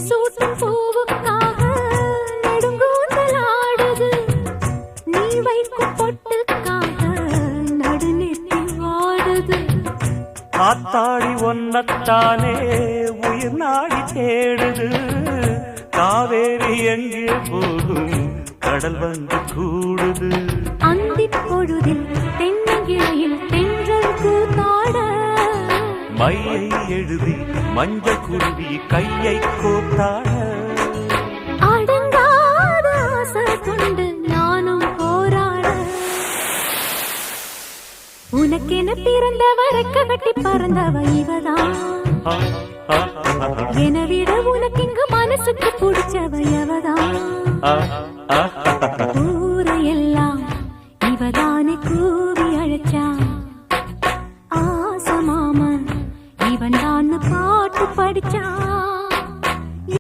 சூட்டும் பூவுக்காக நெடுங்கூந்தலாடுது. நீ வைக்கும் பொட்டுக்காக நடுநெத்தி வாடுது. காத்தாடி ஒன்னத்தானே உயிர் நாடி தேடுது. காவேரி எங்கே போகும் கடல் வந்து கூடுது. அந்திப் பொழுதில் தென்னங்கிளையில் தென்றல் கூத்தாட மையை எழுதி மஞ்சள் குருவி கையை கோத்தாட அடங்காத ஆசை கொண்டு நானும் போராட. உனக்கென பிறந்தவ ரெக்க கட்டி பறந்தவ இவதான். என விட உனக்கு இங்கு மனசுக்கு பிடிச்சவ எவதான்.